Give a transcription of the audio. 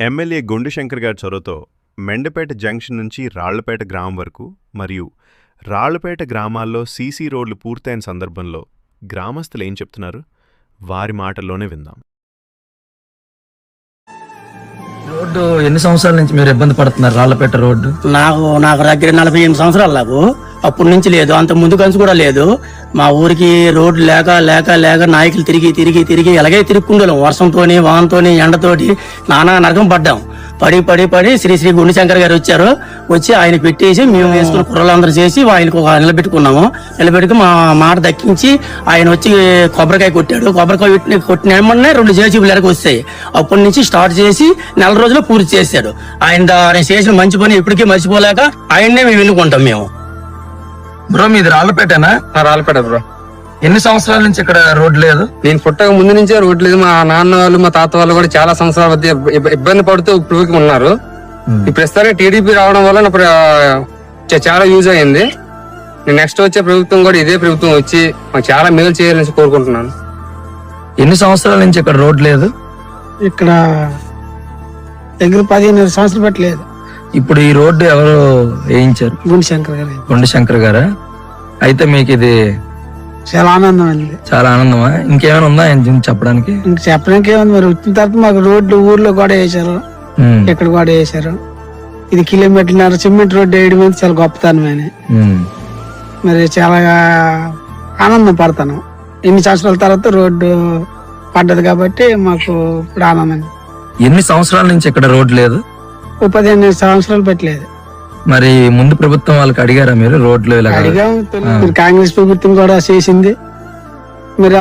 MLA గుండు శంకర్ గారి చొరవతో మెండపేట జంక్షన్ నుంచి రాళ్లపేట గ్రామం వరకు మరియు రాళ్లపేట గ్రామాల్లో సీసీ రోడ్లు పూర్తయిన సందర్భంలో గ్రామస్తులు ఏం చెప్తున్నారు వారి మాటల్లోనే విందాం. రోడ్డు ఎన్ని సంవత్సరాల నుంచి మీరు ఇబ్బంది పడుతున్నారు? రాళ్లపేట రోడ్డు నాకు దగ్గర 48 సంవత్సరాలు. నాకు అప్పటి నుంచి లేదు, అంత ముందు కంచి కూడా లేదు. మా ఊరికి రోడ్డు లేక లేక లేక నాయకులు తిరిగి తిరిగి తిరిగి ఎలాగే తిరుక్కుండలేం. వర్షంతోని వానతోని ఎండతోటి నానా నరకం పడ్డాం. పడి పడి పడి శ్రీ గుండు శంకర్ గారు వచ్చారు. వచ్చి ఆయన పెట్టేసి మేము వేసుకున్న కుర్రలందరూ చేసి ఆయనకు నిలబెట్టుకున్నాము. నిలబెట్టుకు మా మాట దక్కించి ఆయన వచ్చి కొబ్బరికాయ కొట్టాడు. కొబ్బరికాయ కొట్టిన 2 జేసీబీలు ఎరకు వస్తాయి. అప్పటి నుంచి స్టార్ట్ చేసి నెల రోజుల్లో పూర్తి చేశాడు. ఆయన చేసిన మంచి పని ఇప్పటికీ మర్చిపోలేక ఆయన్నే మేము ఎన్నుకుంటాం. మేము బ్రో మీది రాళ్లపేటనా? రాళ్లపేట బ్రో. ఎన్ని సంవత్సరాల నుంచి ఇక్కడ రోడ్ లేదు? నేను పుట్టక ముందు నుంచే రోడ్ లేదు. మా నాన్న వాళ్ళు మా తాత వాళ్ళు కూడా చాలా సంవత్సరాల మధ్య ఇబ్బంది పడుతూ ఇప్పుడు ఉన్నారు. ఈ ప్రస్తుతానికి టీడీపీ రావడం వల్ల నాకు చాలా యూజ్ అయ్యింది. నేను నెక్స్ట్ వచ్చే ప్రభుత్వం కూడా ఇదే ప్రభుత్వం వచ్చి మాకు చాలా మేలు చేయాలని కోరుకుంటున్నాను. ఎన్ని సంవత్సరాల నుంచి ఇక్కడ రోడ్ లేదు? ఇక్కడ దగ్గర 15 సంవత్సరాలు పెట్టలేదు. ఇప్పుడు ఈ రోడ్డు ఎవరు వేయించారు? గుండు శంకర్ గారు. గుండు శంకర్ గారా? అయితే మీకు ఇది చాలా ఆనందం అండి. చాలా ఆనందమా? ఇంకేమైనా ఉందా చెప్పడానికి? ఇంక చెప్పడానికి ఏముంది, మరి వచ్చిన తర్వాత మాకు రోడ్లు ఊర్లో కూడా వేసారు, ఇక్కడ కూడా వేసారు. ఇది కిలోమీటర్న్నర సిమెంట్ రోడ్డు వేయడం అనేది చాలా గొప్పతనమైన. మరి చాలా ఆనందం పడతాను. ఎన్ని సంవత్సరాల తర్వాత రోడ్డు పడ్డది కాబట్టి మాకు ఇప్పుడు ఆనందం. ఎన్ని సంవత్సరాల నుంచి ఇక్కడ రోడ్ లేదు? 15 సంవత్సరాలు పెట్టలేదు. మరి ముందు ప్రభుత్వం వాళ్ళకి అడిగారా మీరు రోడ్లు ఇలా? అడిగాం. కాంగ్రెస్ ప్రభుత్వం కూడా చేసింది.